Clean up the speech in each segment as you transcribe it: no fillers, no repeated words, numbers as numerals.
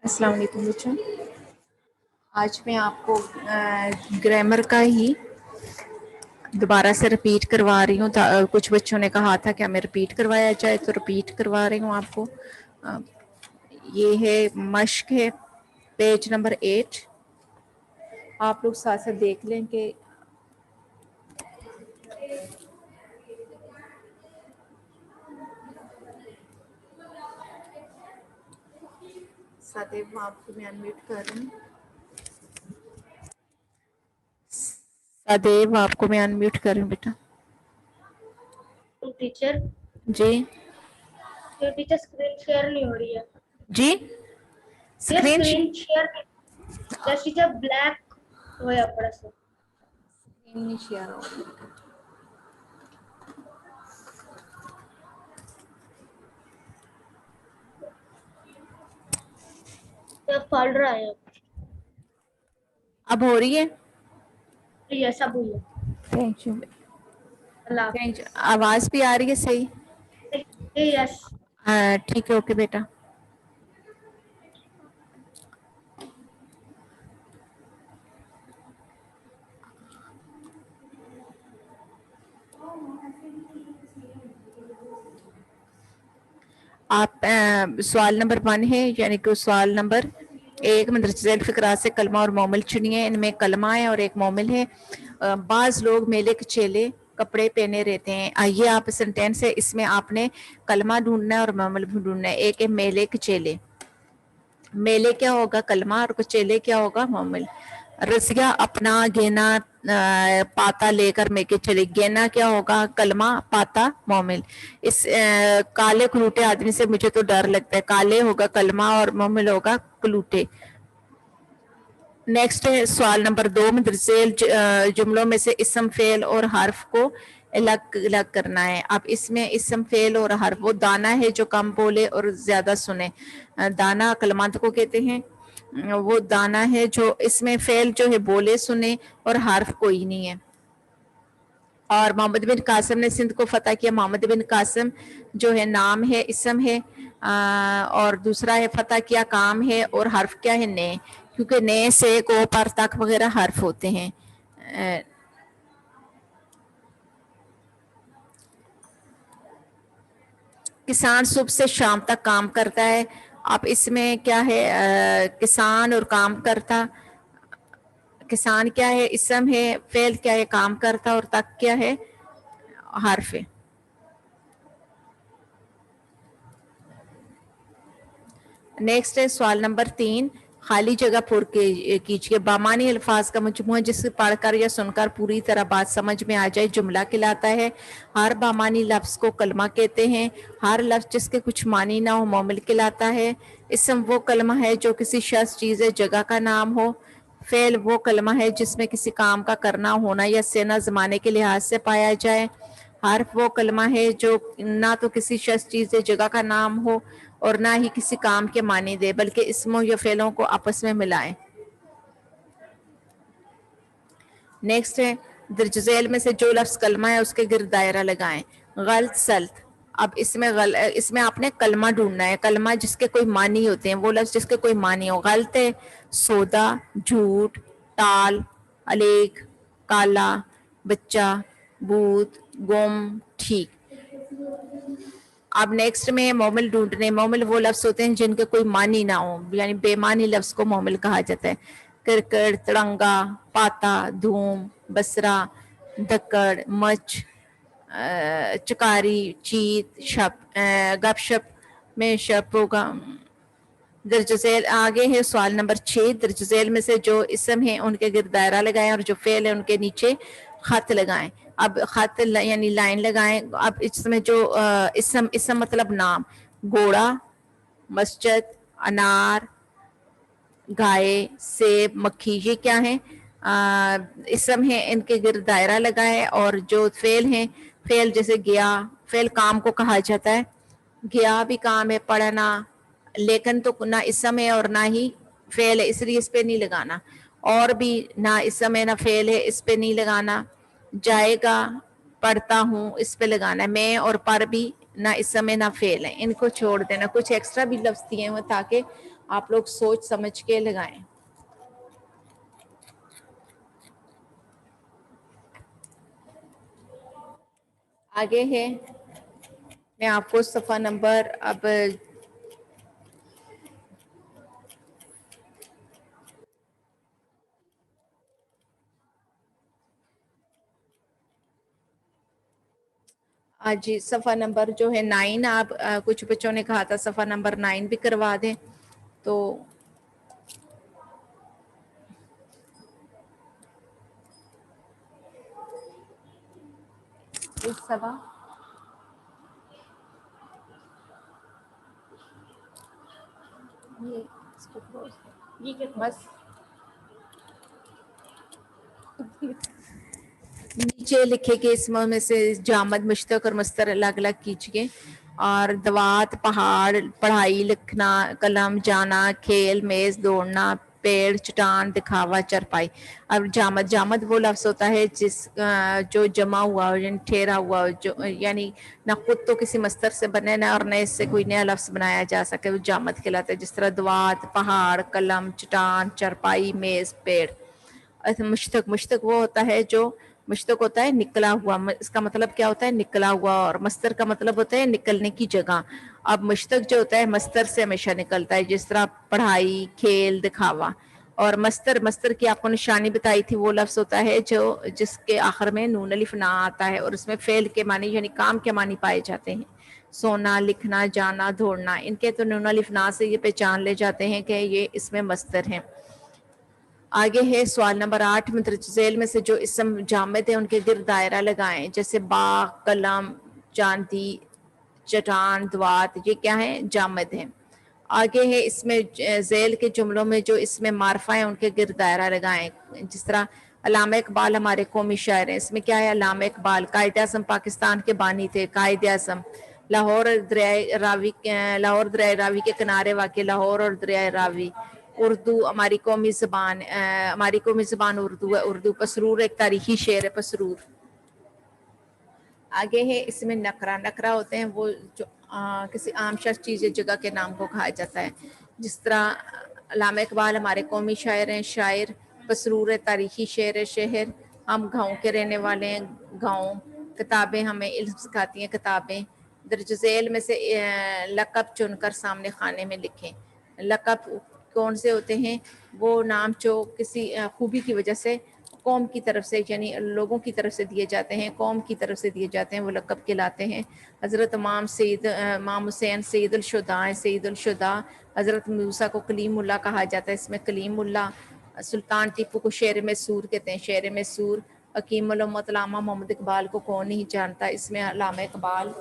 السلام علیکم بچوں، آج میں آپ کو گرامر کا ہی دوبارہ سے رپیٹ کروا رہی ہوں. کچھ بچوں نے کہا تھا کہ ہمیں رپیٹ کروایا جائے تو رپیٹ کروا رہی ہوں آپ کو. یہ ہے مشق ہے پیج نمبر 8. آپ لوگ ساتھ ساتھ دیکھ لیں کہ سدیو آپ کو میں انمیوٹ کر رہی ہوں. سدیو آپ کو میں انمیوٹ کر رہی ہوں بیٹا. ٹیچر جی ٹیچر اسکرین شیئر نہیں ہو رہی ہے. جی یہ اسکرین شیئر جیسے جب بلیک ہوا پڑا سا شیئر ہو جب پڑھ رہا ہے اب ہو رہی ہے. یہ سب ہوئی ہے. Thank you Allah thank you. حافظ. آواز بھی آ رہی ہے صحیح؟ یس ٹھیک ہے اوکے بیٹا. آپ سوال نمبر 1 ہے یعنی کہ سوال نمبر 1 مدرسہ ذیل فقرا سے کلمہ اور مومل چنیے. ان میں کلمہ ہے اور ایک مومل ہے. بعض لوگ میلے کے چیلے کپڑے پہنے رہتے ہیں. یہ آپ سینٹینس ہے، اس میں آپ نے کلمہ ڈھونڈنا ہے اور مومل بھی ڈھونڈنا ہے. ایک ہے میلے کے چیلے. میلے کیا ہوگا؟ کلمہ. اور چیلے کیا ہوگا؟ مومل. رسیا اپنا گہنا پاتا لے کر میکے چلے. گہنا کیا ہوگا؟ کلمہ. پاتا مومل. اس کالے کلوٹے آدمی سے مجھے تو ڈر لگتا ہے. کالے ہوگا کلمہ اور مومل ہوگا کلوٹے. نیکسٹ ہے سوال نمبر 2 مدرسہ ذیل جملوں میں سے اسم فعل اور حرف کو الگ الگ کرنا ہے. اب اس میں اسم فعل اور حرف، وہ دانا ہے جو کم بولے اور زیادہ سنے. دانا کلمات کو کہتے ہیں. وہ دانا ہے جو اس میں فعل جو ہے بولے سنے اور حرف کوئی نہیں ہے. اور محمد بن قاسم نے سندھ کو فتح کیا. محمد بن قاسم جو ہے نام ہے، اسم ہے. اور دوسرا ہے فتح کیا کام ہے اور حرف کیا ہے؟ نے. کیونکہ نے سے کو پر تک وغیرہ حرف ہوتے ہیں. کسان صبح سے شام تک کام کرتا ہے. اب اس میں کیا ہے؟ کسان اور کام کرتا. کسان کیا ہے؟ اسم ہے. فعل کیا ہے؟ کام کرتا. اور تک کیا ہے؟ حرف ہے. نیکسٹ ہے سوال نمبر 3. خالی جگہ پر کیجیے. بامانی الفاظ کا مجموعہ جس سے پڑھ کر یا سن کر پوری طرح بات سمجھ میں آ جائے جملہ کہلاتا ہے. ہر بامانی لفظ کو کلمہ کہتے ہیں. ہر لفظ جس کے کچھ معنی نہ ہو مومل کہلاتا ہے. اسم وہ کلمہ ہے جو کسی شخص، چیز، جگہ کا نام ہو. فعل وہ کلمہ ہے جس میں کسی کام کا کرنا، ہونا یا سینا زمانے کے لحاظ سے پایا جائے. حرف وہ کلمہ ہے جو نہ تو کسی شخص، چیز، جگہ کا نام ہو اور نہ ہی کسی کام کے معنی دے بلکہ اسموں یا فعلوں کو آپس میں ملائے. نیکسٹ ہے درج ذیل میں سے جو لفظ کلمہ ہے اس کے گرد دائرہ لگائیں. غلط، سلط. اب اس میں آپ نے کلمہ ڈھونڈنا ہے. کلمہ جس کے کوئی معنی ہوتے ہیں، وہ لفظ جس کے کوئی معنی ہو. غلط ہے سودا، جھوٹ، ٹال، علیگ، کالا، بچہ، بھوت، گم، ٹھیک. اب نیکسٹ میں مومل ڈھونڈنے. مومل وہ لفظ ہوتے ہیں جن کے کوئی معنی نہ ہو، یعنی بے معنی لفظ کو مومل کہا جاتا ہے. کرکٹ، تڑنگا، پاتا، دھوم، بسرا، دکڑ، مچ، چکاری، چیت، گپ شپ میں شپ ہوگا. درج ذیل آگے ہے سوال نمبر 6. درج ذیل میں سے جو اسم ہیں ان کے گرد دائرہ لگائیں اور جو فعل ہے ان کے نیچے خط لگائیں. اب خط یعنی لائن لگائیں. اب اس میں جو اسم مطلب نام. گھوڑا، مسجد، انار، گائے، سیب، مکھی، یہ کیا ہیں؟ اسم ہیں. ان کے گرد دائرہ لگائیں. اور جو فعل ہیں، فعل جیسے گیا، فعل کام کو کہا جاتا ہے. گیا بھی کام ہے، پڑھنا. لیکن تو نہ اسم ہے اور نہ ہی فعل ہے، اس لیے اس پہ نہیں لگانا. اور بھی نہ اسم ہے نہ فعل ہے، اس پہ نہیں لگانا. جائے گا، پڑھتا ہوں اس پہ لگانا ہے. میں اور پر بھی نہ اسم ہے نہ فعل ہے, ان کو چھوڑ دینا. کچھ ایکسٹرا بھی لفظ دیے ہیں تاکہ آپ لوگ سوچ سمجھ کے لگائیں. آگے ہے, میں آپ کو صفحہ نمبر اب جی صفحہ نمبر جو ہے 9, آپ کچھ بچوں نے کہا تھا صفحہ نمبر 9 بھی کروا دیں. تو اس صفحہ بس نیچے لکھے کہ اسموں میں سے جامد, مشتق اور مصدر الگ الگ کیجیے. اور دوات, پہاڑ, پڑھائی, لکھنا, قلم, جانا, کھیل, میز, دوڑنا, پیڑ, چٹان, دکھاوا, چرپائی. اب جامد, جامد وہ لفظ ہوتا ہے جس جو جمع ہوا ہو, یعنی ٹھہرا ہوا ہو, جو یعنی نہ خود تو کسی مصدر سے بنے نہ اور نہ اس سے کوئی نیا لفظ بنایا جا سکے, وہ جامد کہلاتا ہے. جس طرح دوات, پہاڑ, قلم, چٹان, چرپائی, میز, پیڑ. مشتق, مشتق وہ ہوتا ہے جو مشتق ہوتا ہے نکلا ہوا. اس کا مطلب کیا ہوتا ہے؟ نکلا ہوا. اور مصدر کا مطلب ہوتا ہے نکلنے کی جگہ. اب مشتق جو ہوتا ہے مصدر سے ہمیشہ نکلتا ہے, جس طرح پڑھائی, کھیل, دکھاوا. اور مصدر, مصدر کی آپ کو نشانی بتائی تھی, وہ لفظ ہوتا ہے جو جس کے آخر میں نون الف نہ آتا ہے اور اس میں فعل کے معنی یعنی کام کے معنی پائے جاتے ہیں. سونا, لکھنا, جانا, دوڑنا, ان کے تو نون الف نہ سے یہ پہچان لے جاتے ہیں کہ یہ اس میں مصدر ہیں. آگے ہے سوال نمبر 8, مندرجہ ذیل میں سے جو اسم جامد ہیں ان کے گرد دائرہ لگائیں. جیسے باغ, قلم, چاندی, چٹان, دوات, یہ کیا ہیں؟ جامد ہیں. آگے ہے اس میں ذیل کے جملوں میں جو اس میں معرفہ ہیں ان کے گرد دائرہ لگائیں. جس طرح علامہ اقبال ہمارے قومی شاعر ہیں, اس میں کیا ہے؟ علامہ اقبال قائد اعظم پاکستان کے بانی تھے. قائد اعظم لاہور دریائے راوی کے کنارے واقع لاہور اور دریائے راوی. اردو ہماری قومی زبان, ہماری قومی زبان اردو ہے. اردو. پسرور ایک تاریخی شعر ہے, پسرور. آگے ہے اس میں نکرہ, نکرہ ہوتے ہیں وہ جو کسی عام شخص, چیز یا جگہ کے نام کو کہا جاتا ہے. جس طرح علامہ اقبال ہمارے قومی شاعر ہیں, شاعر. پسرور تاریخی شعر ہے, شہر. ہم گاؤں کے رہنے والے ہیں, گاؤں. کتابیں ہمیں علم سکھاتی ہیں, کتابیں. درج ذیل میں سے لقب چن کر سامنے خانے میں لکھیں. لقب کون سے ہوتے ہیں؟ وہ نام جو کسی خوبی کی وجہ سے قوم کی طرف سے یعنی لوگوں کی طرف سے دیے جاتے ہیں, قوم کی طرف سے دیے جاتے ہیں, وہ لقب کہلاتے ہیں. حضرت امام حسین سید الشہداء ہیں, سید الشہداء. حضرت موسیٰ کو کلیم اللہ کہا جاتا ہے, اس میں کلیم اللہ. سلطان ٹیپو کو شعر مسرور کہتے ہیں, شعر مسرور. حکیم الامت علامہ محمد اقبال کو کون نہیں جانتا, اس میں علامہ اقبال.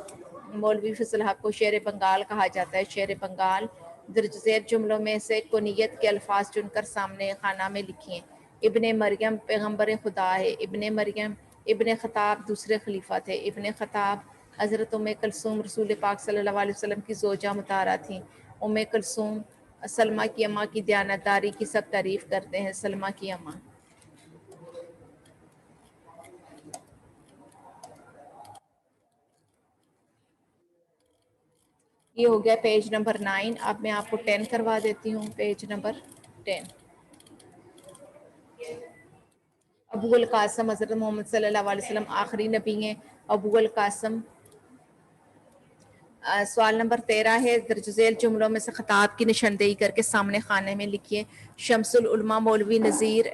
مولوی فضل حق کو شعر بنگال کہا جاتا ہے, شعر بنگال. درج ذیل جملوں میں سے کنیت کے الفاظ چن کر سامنے خانہ میں لکھیں. ابن مریم پیغمبر خدا ہے. ابن مریم. ابن خطاب دوسرے خلیفہ تھے. ابن خطاب حضرت ام کلثوم رسول پاک صلی اللہ علیہ وسلم کی زوجہ مطہرہ تھیں. ام کلثوم سلمہ کی اماں کی دیانتداری کی سب تعریف کرتے ہیں, سلمہ کی اماں. یہ ہو گیا پیج نمبر 9. اب میں آپ کو 10 کروا دیتی ہوں, پیج نمبر 10. ابو القاسم حضرت محمد صلی اللہ علیہ وسلم آخری نبی ہیں. ابو القاسم. سوال نمبر 13 ہے, درج ذیل جملوں میں سے خطاب کی نشاندہی کر کے سامنے خانے میں لکھیے. شمس العلماء مولوی نذیر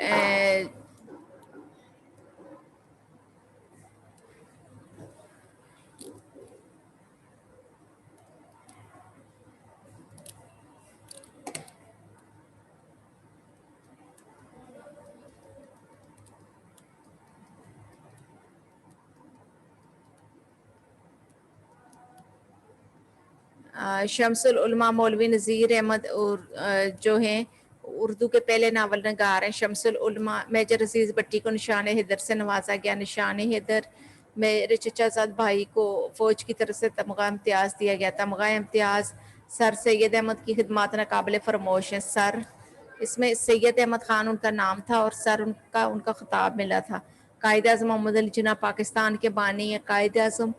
شمس العلماء مولوی نذیر احمد جو ہیں اردو کے پہلے ناول نگار ہیں. شمس العلماء میجر عزیز بٹی کو نشان حیدر سے نوازا گیا. نشان حیدر میرے چچا زاد بھائی کو فوج کی طرف سے تمغہ امتیاز دیا گیا. تمغہ امتیاز سر سید احمد کی خدمات ناقابل فراموش ہیں. سر اس میں سید احمد خان ان کا نام تھا اور سر ان کا خطاب ملا تھا. قائد اعظم محمد علی جناح پاکستان کے بانی ہیں قائد اعظم.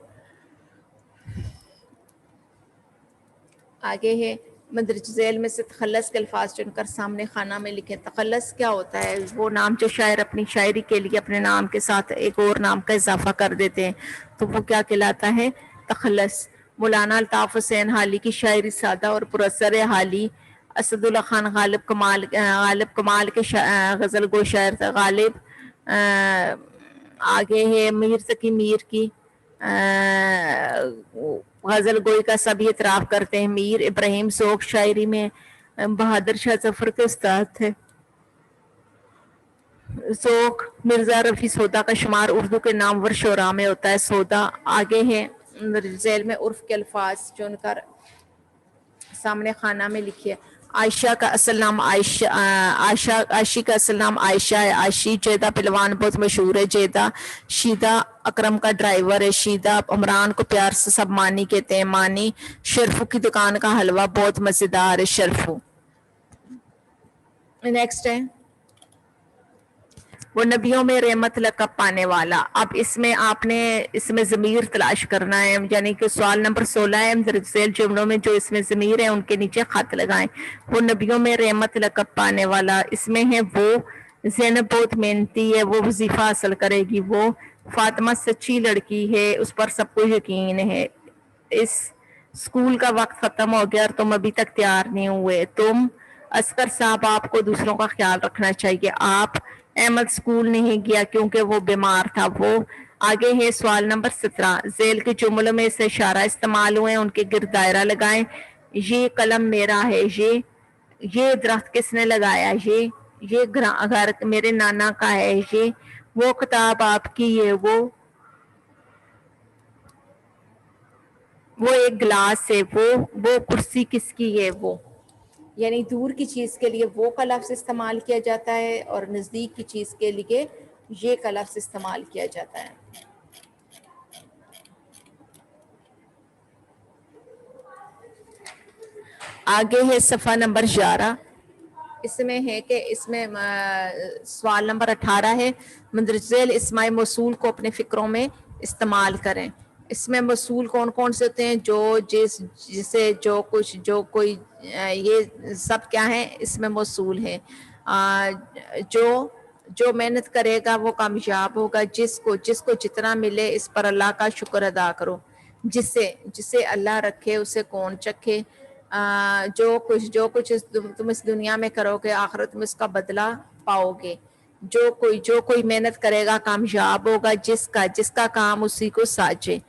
آگے ہے مندرجہ ذیل میں سے تخلص کے الفاظ چن کر سامنے خانہ میں لکھیں. تخلص کیا ہوتا ہے؟ وہ نام جو شاعر اپنی شاعری کے لیے اپنے نام کے ساتھ ایک اور نام کا اضافہ کر دیتے ہیں تو وہ کیا کہلاتا ہے؟ تخلص. مولانا الطاف حسین حالی کی شاعری سادہ اور پراثر حالی. اسد اللہ خان غالب کمال کے غزل گو شاعر تھا غالب. آگے ہے میر تقی میر کی غزل گوئی کا سب اعتراف کرتے ہیں. میر ابراہیم ذوق شاعری میں بہادر شاہ ظفر کے استاد تھے. ذوق مرزا رفیع سودا کا شمار اردو کے نامور شعراء میں ہوتا ہے. سودا. آگے ہے ذیل میں عرف کے الفاظ چن کر سامنے خانہ میں لکھیے. عائشہ کا اصل نام عائشی کا اصل نام عائشہ ہے. عائشی جیدہ پہلوان بہت مشہور ہے. جیدہ. شیدہ اکرم کا ڈرائیور ہے. شیدہ عمران کو پیار سے سب مانی کہتے ہیں. مانی شرفو کی دکان کا حلوہ بہت مزیدار ہے. شرفو. نیکسٹ ہے وہ نبیوں میں رحمت لقب پانے والا. اب اس میں آپ نے اس میں ضمیر تلاش کرنا ہے یعنی کہ سوال نمبر 16 ہے. مندرجہ ذیل جملوں میں جو اس میں ضمیر ہے ان کے نیچے خط لگائیں. وہ نبیوں میں رحمت لقب پانے والا اس میں ہے وہ. زینب بہت محنتی ہے وہ وظیفہ حاصل کرے گی. وہ فاطمہ سچی لڑکی ہے اس پر سب کو یقین ہے. اس اسکول کا وقت ختم ہو گیا اور تم ابھی تک تیار نہیں ہوئے. تم اصغر صاحب آپ کو دوسروں کا خیال رکھنا چاہیے. آپ احمد اسکول نہیں گیا کیونکہ وہ بیمار تھا. وہ. آگے ہے سوال نمبر 17 ذیل کے جملوں میں سے اشارہ استعمال ہوئے ان کے گرد دائرہ لگائیں. یہ قلم میرا ہے. یہ درخت کس نے لگایا؟ یہ گھر میرے نانا کا ہے. یہ وہ کتاب آپ کی ہے. وہ ایک گلاس ہے. وہ کرسی کس کی ہے؟ وہ یعنی دور کی چیز کے لیے وہ کا لفظ استعمال کیا جاتا ہے اور نزدیک کی چیز کے لیے یہ کا لفظ استعمال کیا جاتا ہے. آگے ہے صفحہ نمبر 11. اس میں ہے کہ اس میں سوال نمبر 18 ہے مندرجہ ذیل اسماء موصول کو اپنے فکروں میں استعمال کریں. اس میں موصول کون کون سے ہوتے ہیں؟ جو جسے جو کچھ جو کوئی یہ سب کیا ہیں اس میں موصول ہیں. جو محنت کرے گا وہ کامیاب ہوگا. جس کو جتنا ملے اس پر اللہ کا شکر ادا کرو. جسے اللہ رکھے اسے کون چکھے. جو کچھ تم اس دنیا میں کرو گے آخرت میں اس کا بدلہ پاؤ گے. جو کوئی محنت کرے گا کامیاب ہوگا. جس کا کام اسی کو ساجے.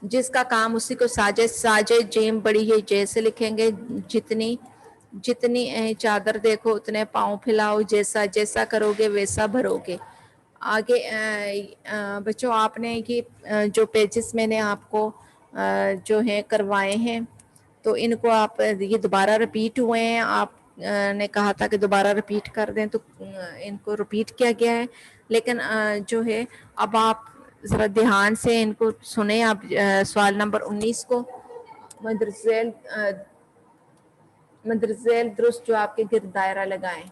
جس کا کام اسی کو ساجے جیم بڑی ہے جیسے لکھیں گے. جتنی چادر دیکھو اتنے پاؤں پھیلاؤ. جیسا کرو گے ویسا بھرو گے. آگے بچوں آپ نے یہ جو پیجز میں نے آپ کو جو ہیں کروائے ہیں تو ان کو آپ یہ دوبارہ رپیٹ ہوئے ہیں. آپ نے کہا تھا کہ دوبارہ رپیٹ کر دیں تو ان کو رپیٹ کیا گیا ہے. لیکن جو ہے اب آپ ذرا دھیان سے ان کو سنیں. آپ سوال نمبر 19 کو مندرجہ ذیل درست جو آپ کے گرد دائرہ لگائیں.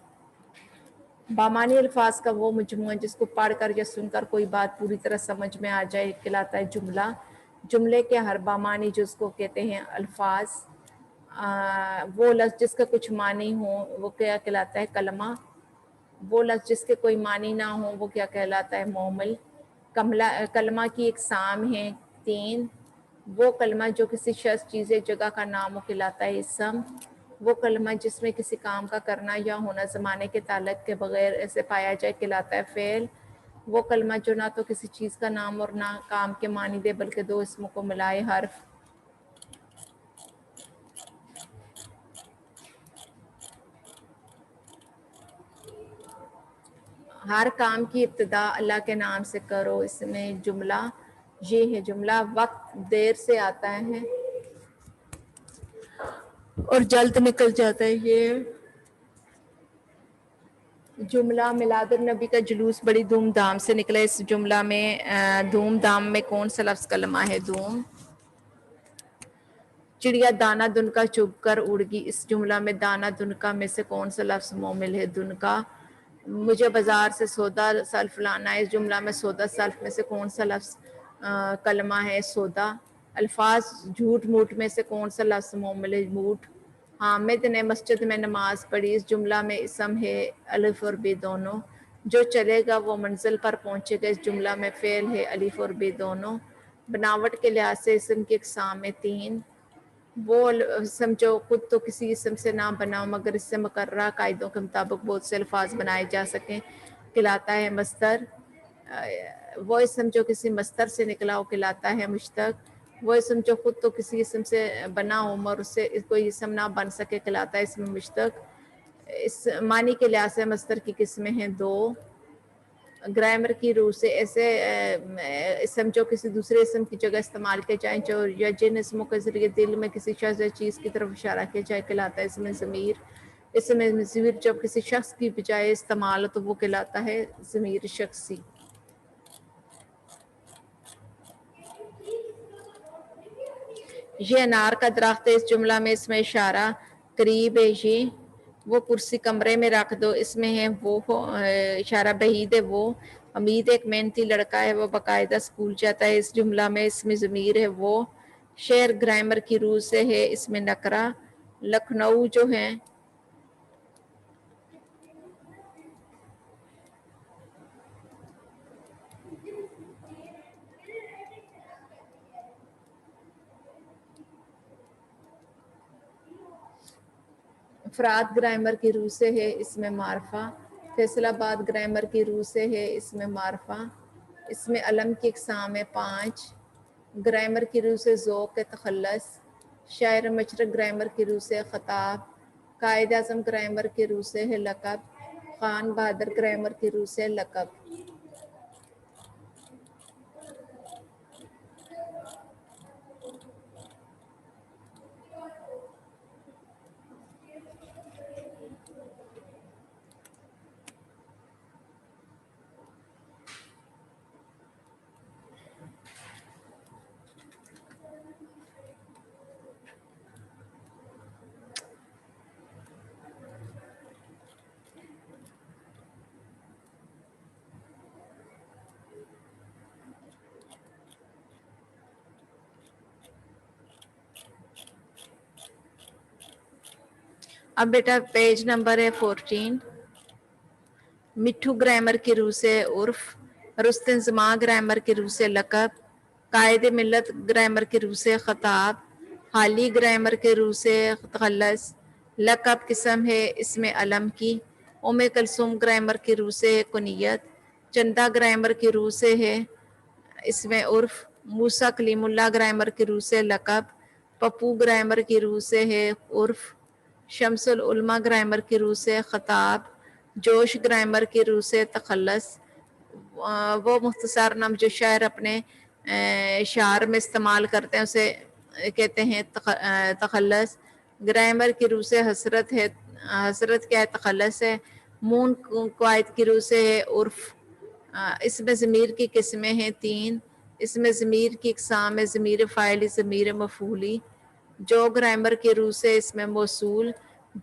بامانی الفاظ کا وہ مجموعہ جس کو پڑھ کر یا سن کر کوئی بات پوری طرح سمجھ میں آ جائے کہلاتا ہے جملہ. جملے کے ہر بامانی جز کو کہتے ہیں الفاظ. وہ لفظ جس کا کچھ معنی ہو وہ کیا کہلاتا ہے کلمہ. وہ لفظ جس کے کوئی معنی نہ ہو وہ کیا کہلاتا ہے مومل. کلمہ کی اقسام ہیں 3. وہ کلمہ جو کسی شخص چیز جگہ کا نام ہو کہلاتا ہے اسم. وہ کلمہ جس میں کسی کام کا کرنا یا ہونا زمانے کے تعلق کے بغیر ایسے پایا جائے کہلاتا ہے فعل. وہ کلمہ جو نہ تو کسی چیز کا نام اور نہ کام کے معنی دے بلکہ دو اسموں کو ملائے حرف. ہر کام کی ابتدا اللہ کے نام سے کرو. اس میں جملہ یہ ہے. جملہ وقت دیر سے آتا ہے اور جلد نکل جاتا ہے. جملہ میلاد النبی کا جلوس بڑی دھوم دھام سے نکلا. اس جملہ میں دھوم دھام میں کون سا لفظ کلمہ ہے؟ دھوم. چڑیا دانا دن کا چب کر اڑ گئی. اس جملہ میں دانا دن کا میں سے کون سا لفظ مومل ہے؟ دن کا. مجھے بازار سے سودا سلف لانا ہے. اس جملہ میں سودا سلف میں سے کون سا لفظ کلمہ ہے؟ سودا. الفاظ جھوٹ موٹ میں سے کون سا لفظ مومل ہے؟ جھوٹ. حامد نے مسجد میں نماز پڑھی. اس جملہ میں اسم ہے الف اور بے دونوں. جو چلے گا وہ منزل پر پہنچے گا. اس جملہ میں فعل ہے الف اور بے دونوں. بناوٹ کے لحاظ سے اسم کی اقسام میں 3. وہ سمجھو خود تو کسی اسم سے نہ بناؤ مگر اس سے مقررہ قاعدوں کے مطابق بہت سے الفاظ بنائے جا سکیں کہلاتا ہے مصدر. وہ اسم جو کسی مصدر سے نکلا ہو کہلاتا ہے مشتق. وہ اسم جو خود تو کسی اسم سے بنا ہو اور اس سے کوئی اسم نہ بن سکے کہلاتا ہے اسم مشتق. اس معنی کے لحاظ سے مصدر کی قسمیں ہیں 2. گرامر کی روح سے ایسے اسم جو کسی دوسرے اسم کی جگہ استعمال کیے جائیں جو یا جن اسموں کے ذریعے دل میں کسی شخص یا چیز کی طرف اشارہ کیا جائے کہلاتا ہے اسم ضمیر. اسم ضمیر جب کسی شخص کی بجائے استعمال ہو تو وہ کہلاتا ہے ضمیر شخصی. یہ انار کا درخت ہے. اس جملہ میں اس میں اشارہ قریب ہے. یہ وہ کرسی کمرے میں رکھ دو. اس میں ہے وہ اشارہ بعید ہے. وہ امید ایک محنتی لڑکا ہے. وہ باقاعدہ اسکول جاتا ہے. اس جملہ میں اس میں ضمیر ہے وہ. شعر گرامر کی روح سے ہے. اس میں نکرہ. لکھنؤ جو ہے افراد گرامر کی روح سے ہے. اس میں معرفہ. فیصل آباد گرامر کی روح سے ہے. اس میں معرفہ. اس میں علم کی اقسام ہے 5. گرامر کی روح سے ذوق ہے تخلص. شاعر مشرق گرامر کی روح سے خطاب. قائد اعظم گرامر کی روح سے ہے لقب. خان بہادر گرامر کی روح سے لقب. اب بیٹا پیج نمبر ہے 14. مٹھو گرامر کی روح سے عرف. رستم زماں گرامر کی روح سے لقب. قائد ملت گرامر کی روح سے خطاب. حالی گرامر کی روح سے تخلص. لقب قسم ہے اس میں علم کی. ام کلثوم گرامر کی روح سے کنیت. چندہ گرامر کی روح سے ہے اس میں عرف. موسیٰ کلیم اللہ گرامر کی روح سے لقب. پپو گرامر کی روح سے ہے عرف. شمس العلماء گرامر کی روح سے خطاب. جوش گرامر کی روح سے تخلص. وہ مختصر نام جو شاعر اپنے اشعار میں استعمال کرتے ہیں اسے کہتے ہیں تخلص. گرامر کی روح سے حسرت ہے. حسرت کیا ہے؟ تخلص ہے. مون قواعد کی روح سے ہے عرف. اس میں ضمیر کی قسمیں ہیں 3. اس میں ضمیر کی اقسام ہے ضمیر فاعلی ضمیر مفعولی. جو گرامر کی روح سے اس میں موصول.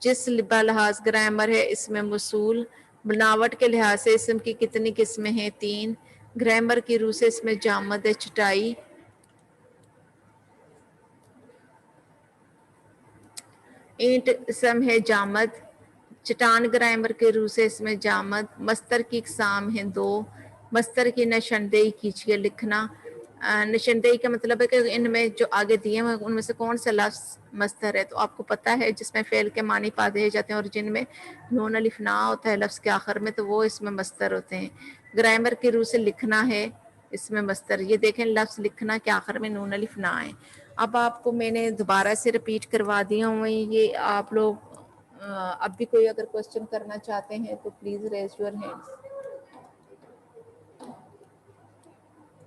جس بلحاظ گرامر ہے اس میں موصول. بناوٹ کے لحاظ سے اسم کی کتنی قسمیں ہیں؟ 3. گرامر کی روح سے اس میں جامد ہے چٹائی. اینٹ اسم ہے جامد. چٹان گرامر کے روح سے اس میں جامد. مصدر کی اقسام ہیں 2. مصدر کی نشاندہی کیجیے لکھنا. نشاندہی کا مطلب ہے کہ ان میں جو آگے دیے ہیں ان میں سے کون سا لفظ مصدر ہے. تو آپ کو پتہ ہے جس میں فعل کے معنی پادے جاتے ہیں اور جن میں نون الف نہ ہوتا ہے لفظ کے آخر میں تو وہ اس میں مصدر ہوتے ہیں. گرامر کی روح سے لکھنا ہے اس میں مصدر. یہ دیکھیں لفظ لکھنا کے آخر میں نون الف نہ آئے. اب آپ کو میں نے دوبارہ سے ریپیٹ کروا دیا ہوں. یہ آپ لوگ اب بھی کوئی اگر کوشچن کرنا چاہتے ہیں تو پلیز ریز یور ہینڈس.